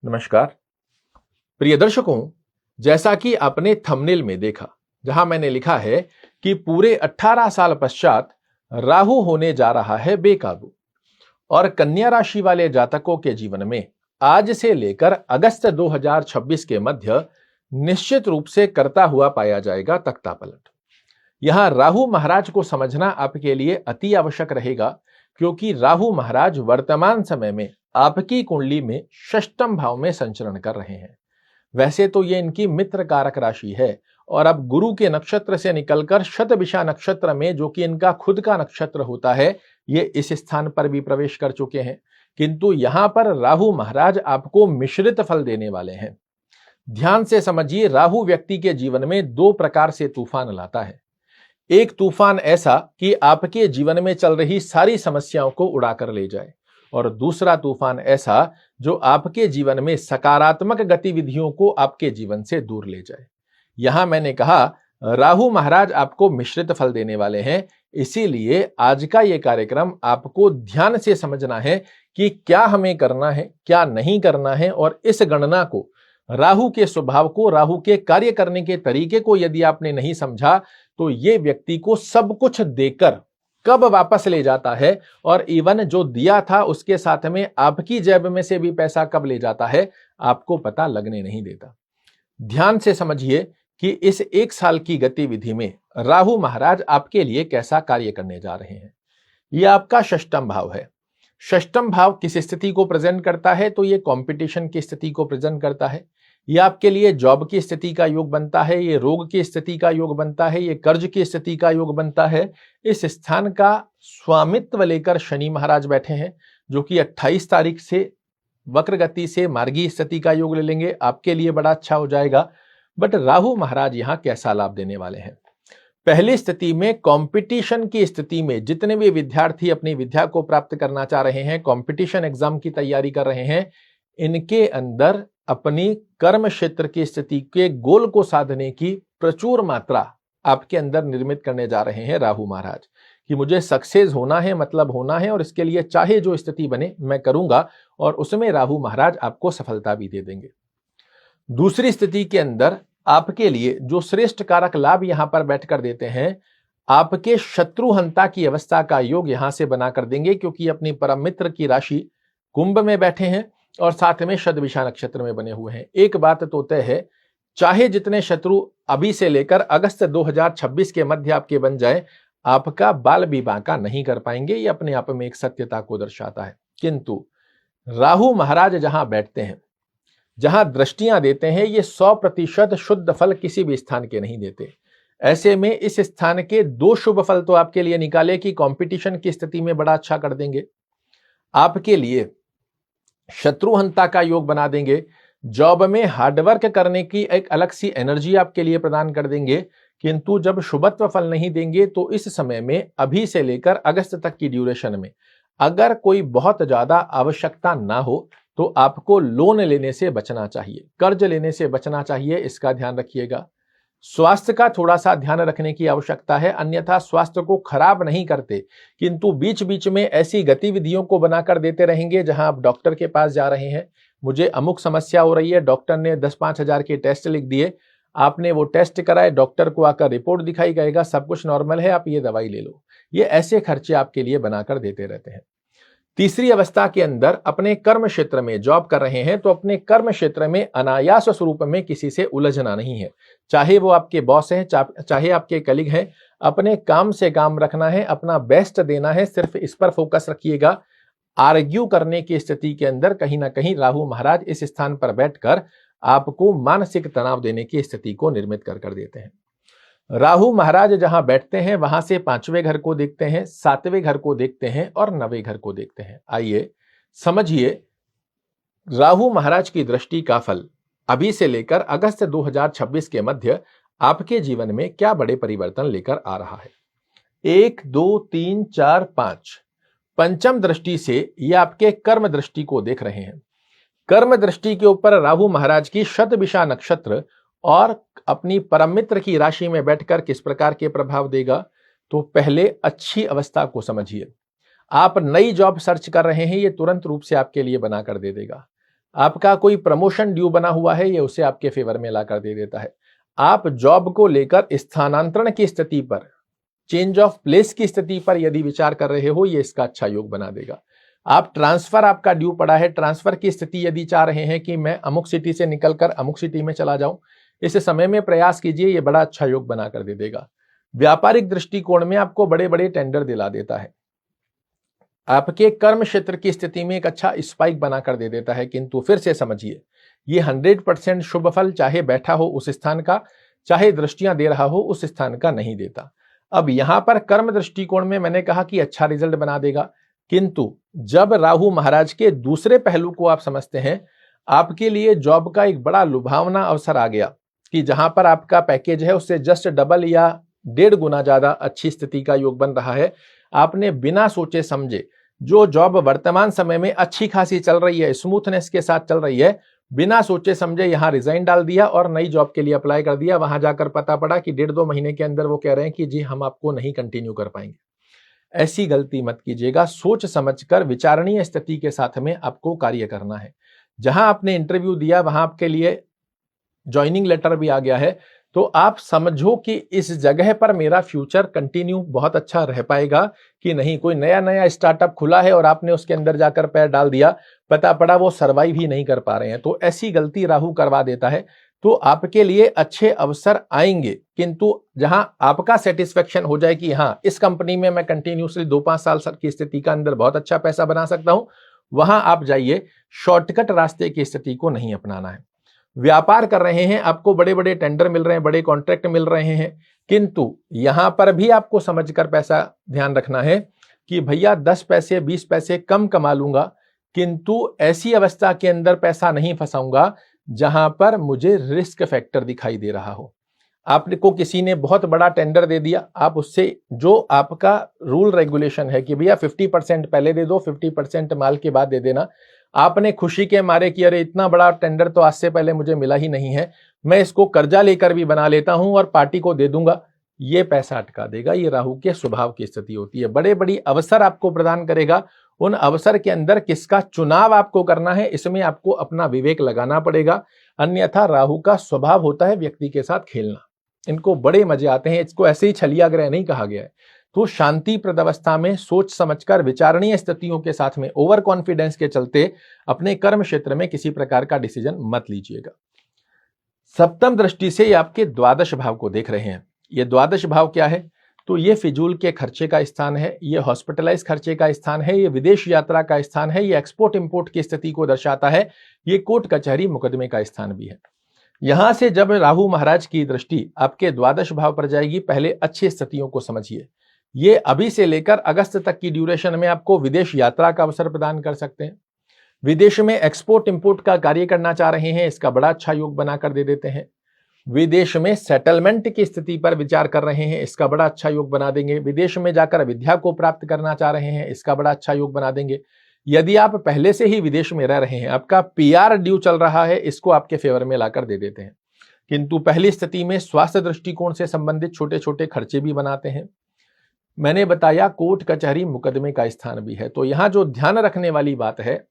नमस्कार प्रिय दर्शकों, जैसा कि आपने थंबनेल में देखा, जहां मैंने लिखा है कि पूरे 18 साल पश्चात राहु होने जा रहा है बेकाबू और कन्या राशि वाले जातकों के जीवन में आज से लेकर अगस्त 2026 के मध्य निश्चित रूप से करता हुआ पाया जाएगा तख्ता पलट। यहां राहु महाराज को समझना आपके लिए अति आवश्यक रहेगा, क्योंकि राहु महाराज वर्तमान समय में आपकी कुंडली में षष्ठम भाव में संचरण कर रहे हैं। वैसे तो ये इनकी मित्र कारक राशि है और अब गुरु के नक्षत्र से निकलकर शतभिषा नक्षत्र में, जो कि इनका खुद का नक्षत्र होता है, ये इस स्थान पर भी प्रवेश कर चुके हैं। किंतु यहां पर राहु महाराज आपको मिश्रित फल देने वाले हैं। ध्यान से समझिए, राहु व्यक्ति के जीवन में दो प्रकार से तूफान लाता है। एक तूफान ऐसा कि आपके जीवन में चल रही सारी समस्याओं को उड़ाकर ले जाए, और दूसरा तूफान ऐसा जो आपके जीवन में सकारात्मक गतिविधियों को आपके जीवन से दूर ले जाए। यहां मैंने कहा राहु महाराज आपको मिश्रित फल देने वाले हैं, इसीलिए आज का ये कार्यक्रम आपको ध्यान से समझना है कि क्या हमें करना है, क्या नहीं करना है। और इस गणना को, राहु के स्वभाव को, राहु के कार्य करने के तरीके को यदि आपने नहीं समझा तो ये व्यक्ति को सब कुछ देकर कब वापस ले जाता है, और इवन जो दिया था उसके साथ में आपकी जेब में से भी पैसा कब ले जाता है, आपको पता लगने नहीं देता। ध्यान से समझिए कि इस एक साल की गतिविधि में राहु महाराज आपके लिए कैसा कार्य करने जा रहे हैं। यह आपका षष्ठम भाव है। षष्ठम भाव किस स्थिति को प्रेजेंट करता है, तो ये कंपटीशन की स्थिति को प्रेजेंट करता है। ये आपके लिए जॉब की स्थिति का योग बनता है, ये रोग की स्थिति का योग बनता है, ये कर्ज की स्थिति का योग बनता है। इस स्थान का स्वामित्व लेकर शनि महाराज बैठे हैं, जो कि 28 तारीख से वक्र गति से मार्गी स्थिति का योग ले लेंगे, आपके लिए बड़ा अच्छा हो जाएगा। बट राहु महाराज यहाँ कैसा लाभ देने वाले हैं? पहली स्थिति में कंपटीशन की स्थिति में जितने भी विद्यार्थी अपनी विद्या को प्राप्त करना चाह रहे हैं, कंपटीशन एग्जाम की तैयारी कर रहे हैं, इनके अंदर अपनी कर्म क्षेत्र की स्थिति के गोल को साधने की प्रचुर मात्रा आपके अंदर निर्मित करने जा रहे हैं राहु महाराज, कि मुझे सक्सेस होना है, मतलब होना है, और इसके लिए चाहे जो स्थिति बने मैं करूंगा, और उसमें राहु महाराज आपको सफलता भी दे देंगे। दूसरी स्थिति के अंदर आपके लिए जो श्रेष्ठ कारक लाभ यहां पर बैठकर देते हैं, आपके शत्रुहंता की अवस्था का योग यहां से बना कर देंगे, क्योंकि अपनी परम मित्र की राशि कुंभ में बैठे हैं और साथ में शतभिषा नक्षत्र में बने हुए हैं। एक बात तो तय है, चाहे जितने शत्रु अभी से लेकर अगस्त 2026 के मध्य आपके बन जाए, आपका बाल भी बांका नहीं कर पाएंगे। ये अपने आप में एक सत्यता को दर्शाता है। किंतु राहु महाराज जहां बैठते हैं, जहां दृष्टियां देते हैं, ये 100% शुद्ध फल किसी भी स्थान के नहीं देते। ऐसे में इस स्थान के दो शुभ फल तो आपके लिए निकाले कि कंपटीशन की स्थिति में बड़ा अच्छा कर देंगे, आपके लिए शत्रुहंता का योग बना देंगे, जॉब में हार्डवर्क करने की एक अलग सी एनर्जी आपके लिए प्रदान कर देंगे। किंतु जब शुभत्व फल नहीं देंगे तो इस समय में, अभी से लेकर अगस्त तक की ड्यूरेशन में, अगर कोई बहुत ज्यादा आवश्यकता ना हो तो आपको लोन लेने से बचना चाहिए, कर्ज लेने से बचना चाहिए, इसका ध्यान रखिएगा। स्वास्थ्य का थोड़ा सा ध्यान रखने की आवश्यकता है, अन्यथा स्वास्थ्य को खराब नहीं करते, किंतु बीच बीच में ऐसी गतिविधियों को बनाकर देते रहेंगे जहां आप डॉक्टर के पास जा रहे हैं, मुझे अमुक समस्या हो रही है, डॉक्टर ने 10-5 हजार के टेस्ट लिख दिए, आपने वो टेस्ट कराए, डॉक्टर को आकर रिपोर्ट दिखाई गएगा सब कुछ नॉर्मल है, आप ये दवाई ले लो। ये ऐसे खर्चे आपके लिए बनाकर देते रहते हैं। तीसरी अवस्था के अंदर अपने कर्म क्षेत्र में जॉब कर रहे हैं, तो अपने कर्म क्षेत्र में अनायास स्वरूप में किसी से उलझना नहीं है, चाहे वो आपके बॉस हैं, चाहे आपके कलीग हैं। अपने काम से काम रखना है, अपना बेस्ट देना है, सिर्फ इस पर फोकस रखिएगा। आर्ग्यू करने की स्थिति के अंदर कहीं ना कहीं राहु महाराज इस स्थान पर बैठकर आपको मानसिक तनाव देने की स्थिति को निर्मित कर देते हैं। राहु महाराज जहां बैठते हैं वहां से 5वें घर को देखते हैं, 7वें घर को देखते हैं और 9वें घर को देखते हैं। आइए समझिए राहु महाराज की दृष्टि का फल अभी से लेकर अगस्त 2026 के मध्य आपके जीवन में क्या बड़े परिवर्तन लेकर आ रहा है। 1, 2, 3, 4, 5 पंचम दृष्टि से ये आपके कर्म दृष्टि को देख रहे हैं। कर्म दृष्टि के ऊपर राहु महाराज की शतभिषा नक्षत्र और अपनी परम मित्र की राशि में बैठकर किस प्रकार के प्रभाव देगा, तो पहले अच्छी अवस्था को समझिए। आप नई जॉब सर्च कर रहे हैं, ये तुरंत रूप से आपके लिए बनाकर दे देगा। आपका कोई प्रमोशन ड्यू बना हुआ है, ये उसे आपके फेवर में लाकर दे देता है। आप जॉब को लेकर स्थानांतरण की स्थिति पर, चेंज ऑफ प्लेस की स्थिति पर यदि विचार कर रहे हो, ये इसका अच्छा योग बना देगा। आप ट्रांसफर, आपका ड्यू पड़ा है, ट्रांसफर की स्थिति यदि चाह रहे हैं कि मैं अमुक सिटी से निकलकर अमुक सिटी में चला जाऊं, इस समय में प्रयास कीजिए, ये बड़ा अच्छा योग बनाकर दे देगा। व्यापारिक दृष्टिकोण में आपको बड़े बड़े टेंडर दिला देता है। आपके कर्म क्षेत्र की स्थिति में एक अच्छा स्पाइक बनाकर दे देता है। किंतु फिर से समझिए, ये 100% शुभ फल चाहे बैठा हो उस स्थान का, चाहे दृष्टियां दे रहा हो उस स्थान का, नहीं देता। अब यहां पर कर्म दृष्टिकोण में मैंने कहा कि अच्छा रिजल्ट बना देगा, किंतु जब राहु महाराज के दूसरे पहलू को आप समझते हैं, आपके लिए जॉब का एक बड़ा लुभावना अवसर आ गया कि जहां पर आपका पैकेज है उससे जस्ट डबल या 1.5 गुना ज्यादा अच्छी स्थिति का योग बन रहा है। आपने बिना सोचे समझे जो जॉब वर्तमान समय में अच्छी खासी चल रही है, स्मूथनेस के साथ चल रही है, बिना सोचे समझे यहां रिजाइन डाल दिया और नई जॉब के लिए अप्लाई कर दिया। वहां जाकर पता पड़ा कि 1.5-2 महीने के अंदर वो कह रहे हैं कि जी हम आपको नहीं कंटिन्यू कर पाएंगे। ऐसी गलती मत कीजिएगा। सोच समझकर विचारणीय स्थिति के साथ में आपको कार्य करना है। जहां आपने इंटरव्यू दिया वहां आपके लिए ज्वाइनिंग लेटर भी आ गया है, तो आप समझो कि इस जगह पर मेरा फ्यूचर कंटिन्यू बहुत अच्छा रह पाएगा कि नहीं। कोई नया नया स्टार्टअप खुला है और आपने उसके अंदर जाकर पैर डाल दिया, पता पड़ा वो सर्वाइव ही नहीं कर पा रहे हैं, तो ऐसी गलती राहु करवा देता है। तो आपके लिए अच्छे अवसर आएंगे, किंतु जहां आपका सेटिस्फेक्शन हो जाए कि हाँ इस कंपनी में मैं कंटिन्यूसली 2-5 साल की स्थिति का अंदर बहुत अच्छा पैसा बना सकता हूं, वहां आप जाइए। शॉर्टकट रास्ते की स्थिति को नहीं अपनाना है। व्यापार कर रहे हैं, आपको बड़े बड़े टेंडर मिल रहे हैं, बड़े कॉन्ट्रैक्ट मिल रहे हैं, किंतु यहां पर भी आपको समझकर पैसा ध्यान रखना है कि भैया 10 पैसे 20 पैसे कम कमा लूंगा, किंतु ऐसी अवस्था के अंदर पैसा नहीं फंसाऊंगा जहां पर मुझे रिस्क फैक्टर दिखाई दे रहा हो। आपको किसी ने बहुत बड़ा टेंडर दे दिया, आप उससे जो आपका रूल रेगुलेशन है कि भैया 50% पहले दे दो, 50% माल के बाद दे देना, आपने खुशी के मारे कि अरे इतना बड़ा टेंडर तो आज से पहले मुझे मिला ही नहीं है, मैं इसको कर्जा लेकर भी बना लेता हूं और पार्टी को दे दूंगा, ये पैसा अटका देगा। ये राहु के स्वभाव की स्थिति होती है। बड़े बड़ी अवसर आपको प्रदान करेगा, उन अवसर के अंदर किसका चुनाव आपको करना है इसमें आपको अपना विवेक लगाना पड़ेगा। अन्यथा राहु का स्वभाव होता है व्यक्ति के साथ खेलना, इनको बड़े मजे आते हैं। इसको ऐसे ही छलिया ग्रह नहीं कहा गया है। तो शांतिप्रद अवस्था में सोच समझकर विचारणीय स्थितियों के साथ में ओवर कॉन्फिडेंस के चलते अपने कर्म क्षेत्र में किसी प्रकार का डिसीजन मत लीजिएगा। सप्तम दृष्टि से ये आपके द्वादश भाव को देख रहे हैं। ये द्वादश भाव क्या है? तो ये फिजूल के खर्चे का स्थान है, ये हॉस्पिटलाइज खर्चे का स्थान है, ये विदेश यात्रा का स्थान है, ये एक्सपोर्ट इंपोर्ट की स्थिति को दर्शाता है, ये कोर्ट कचहरी मुकदमे का स्थान भी है। यहां से जब राहु महाराज की दृष्टि आपके द्वादश भाव पर जाएगी, पहले अच्छी स्थितियों को समझिए। ये अभी से लेकर अगस्त तक की ड्यूरेशन में आपको विदेश यात्रा का अवसर प्रदान कर सकते हैं। विदेश में एक्सपोर्ट इंपोर्ट का कार्य करना चाह रहे हैं, इसका बड़ा अच्छा योग बनाकर दे देते हैं। विदेश में सेटलमेंट की स्थिति पर विचार कर रहे हैं, इसका बड़ा अच्छा योग बना देंगे। विदेश में जाकर विद्या को प्राप्त करना चाह रहे हैं, इसका बड़ा अच्छा योग बना देंगे। यदि आप पहले से ही विदेश में रह रहे हैं, आपका पीआर ड्यू चल रहा है, इसको आपके फेवर में लाकर दे देते हैं। किंतु पहली स्थिति में स्वास्थ्य दृष्टिकोण से संबंधित छोटे छोटे खर्चे भी बनाते हैं। मैंने बताया कोर्ट कचहरी मुकदमे का स्थान भी है। तो यहां जो ध्यान रखने वाली बात है,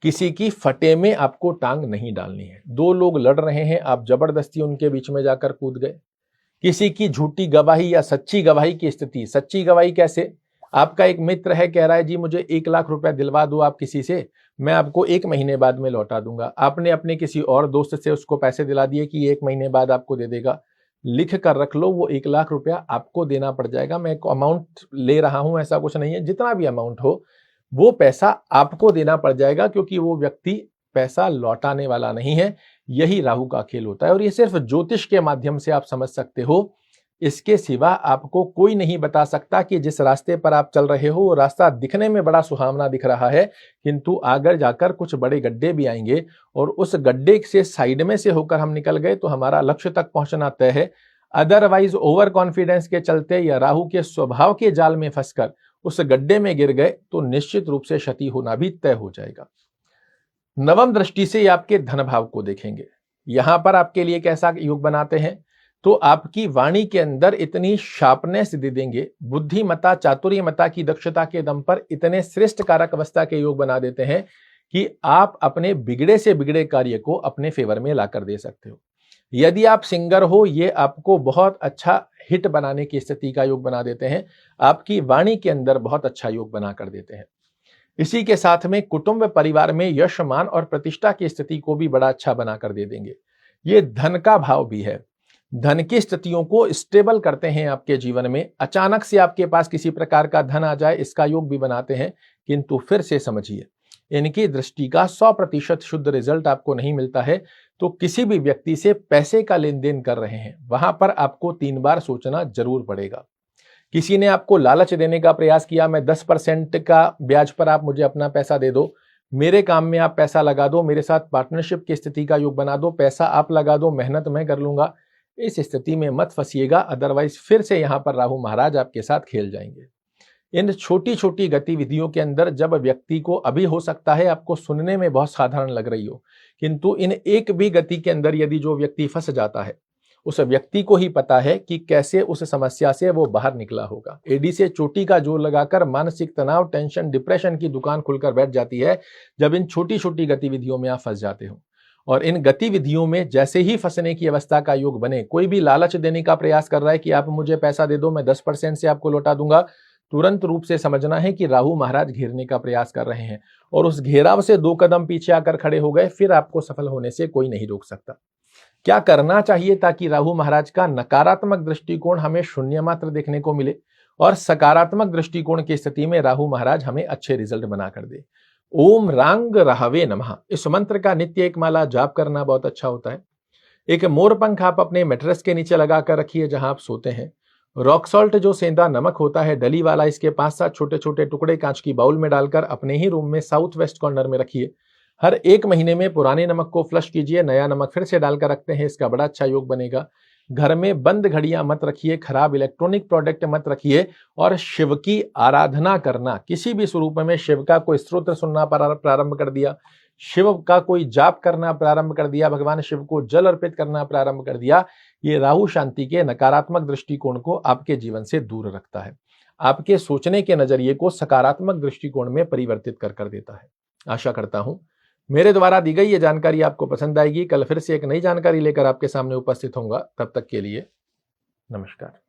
किसी की फटे में आपको टांग नहीं डालनी है। दो लोग लड़ रहे हैं, आप जबरदस्ती उनके बीच में जाकर कूद गए। किसी की झूठी गवाही या सच्ची गवाही की स्थिति, सच्ची गवाही कैसे? आपका एक मित्र है, कह रहा है जी मुझे 1 लाख रुपए दिलवा दो आप किसी से, मैं आपको 1 महीने बाद में लौटा दूंगा। आपने अपने किसी और दोस्त से उसको पैसे दिला दिए कि 1 महीने बाद आपको दे देगा। लिख कर रख लो, वो 1 लाख रुपया आपको देना पड़ जाएगा। मैं एक अमाउंट ले रहा हूं, ऐसा कुछ नहीं है, जितना भी अमाउंट हो वो पैसा आपको देना पड़ जाएगा, क्योंकि वो व्यक्ति पैसा लौटाने वाला नहीं है। यही राहु का खेल होता है और ये सिर्फ ज्योतिष के माध्यम से आप समझ सकते हो। इसके सिवा आपको कोई नहीं बता सकता कि जिस रास्ते पर आप चल रहे हो वो रास्ता दिखने में बड़ा सुहावना दिख रहा है, किंतु आगे जाकर कुछ बड़े गड्ढे भी आएंगे और उस गड्ढे से साइड में से होकर हम निकल गए तो हमारा लक्ष्य तक पहुंचना तय है। अदरवाइज ओवर कॉन्फिडेंस के चलते या राहु के स्वभाव के जाल में फंसकर उस गड्ढे में गिर गए तो निश्चित रूप से क्षति होना भी तय हो जाएगा। नवम दृष्टि से आपके धन भाव को देखेंगे। यहां पर आपके लिए कैसा योग बनाते हैं? तो आपकी वाणी के अंदर इतनी शार्पनेस दे देंगे, बुद्धिमता चातुर्यमता की दक्षता के दम पर इतने श्रेष्ठ कारक अवस्था के योग बना देते हैं कि आप अपने बिगड़े से बिगड़े कार्य को अपने फेवर में लाकर दे सकते हो। यदि आप सिंगर हो, ये आपको बहुत अच्छा हिट बनाने की स्थिति का योग बना देते हैं, आपकी वाणी के अंदर बहुत अच्छा योग बना कर देते हैं। इसी के साथ में कुटुंब परिवार में यश मान और प्रतिष्ठा की स्थिति को भी बड़ा अच्छा बनाकर दे देंगे। ये धन का भाव भी है, धन की स्थितियों को स्टेबल करते हैं आपके जीवन में। अचानक से आपके पास किसी प्रकार का धन आ जाए, इसका योग भी बनाते हैं, किंतु फिर से समझिए, इनकी दृष्टि का 100% शुद्ध रिजल्ट आपको नहीं मिलता है। तो किसी भी व्यक्ति से पैसे का लेन देन कर रहे हैं, वहां पर आपको 3 बार सोचना जरूर पड़ेगा। किसी ने आपको लालच देने का प्रयास किया, मैं 10% का ब्याज पर आप मुझे अपना पैसा दे दो, मेरे काम में आप पैसा लगा दो, मेरे साथ पार्टनरशिप की स्थिति का योग बना दो, पैसा आप लगा दो, मेहनत मैं कर लूंगा, इस स्थिति में मत फंसिएगा, अदरवाइज फिर से यहां पर राहु महाराज आपके साथ खेल जाएंगे। इन छोटी छोटी गतिविधियों के अंदर जब व्यक्ति को, अभी हो सकता है आपको सुनने में बहुत साधारण लग रही हो, किंतु इन एक भी गति के अंदर यदि जो व्यक्ति फंस जाता है, उस व्यक्ति को ही पता है कि कैसे उस समस्या से वो बाहर निकला होगा। एडी से चोटी का जोर लगाकर मानसिक तनाव, टेंशन, डिप्रेशन की दुकान खुलकर बैठ जाती है जब इन छोटी छोटी गतिविधियों में आप फंस जाते हो। और इन गतिविधियों में जैसे ही फंसने की अवस्था का योग बने, कोई भी लालच देने का प्रयास कर रहा है कि आप मुझे पैसा दे दो, मैं 10% से आपको लौटा दूंगा, तुरंत रूप से समझना है कि राहु महाराज घेरने का प्रयास कर रहे हैं और उस घेराव से 2 कदम पीछे आकर खड़े हो गए, फिर आपको सफल होने से कोई नहीं रोक सकता। क्या करना चाहिए ताकि राहु महाराज का नकारात्मक दृष्टिकोण हमें शून्य मात्र देखने को मिले और सकारात्मक दृष्टिकोण की स्थिति में राहु महाराज हमें अच्छे रिजल्ट बनाकर दे? ओम रांग राहवे नमः, इस मंत्र का नित्य एक माला जाप करना बहुत अच्छा होता है। एक मोरपंख आप अपने मैट्रेस के नीचे लगाकर रखिए जहां आप सोते हैं। रॉक सॉल्ट जो सेंधा नमक होता है डली वाला, इसके 5-7 छोटे छोटे टुकड़े कांच की बाउल में डालकर अपने ही रूम में साउथ वेस्ट कॉर्नर में रखिए। हर 1 महीने में पुराने नमक को फ्लश कीजिए, नया नमक फिर से डालकर रखते हैं, इसका बड़ा अच्छा योग बनेगा। घर में बंद घड़ियां मत रखिए, खराब इलेक्ट्रॉनिक प्रोडक्ट मत रखिए और शिव की आराधना करना, किसी भी स्वरूप में शिव का कोई स्तोत्र सुनना प्रारंभ कर दिया, शिव का कोई जाप करना प्रारंभ कर दिया, भगवान शिव को जल अर्पित करना प्रारंभ कर दिया, ये राहु शांति के नकारात्मक दृष्टिकोण को आपके जीवन से दूर रखता है, आपके सोचने के नजरिए को सकारात्मक दृष्टिकोण में परिवर्तित कर देता है। आशा करता हूं मेरे द्वारा दी गई ये जानकारी आपको पसंद आएगी। कल फिर से एक नई जानकारी लेकर आपके सामने उपस्थित होऊंगा। तब तक के लिए नमस्कार।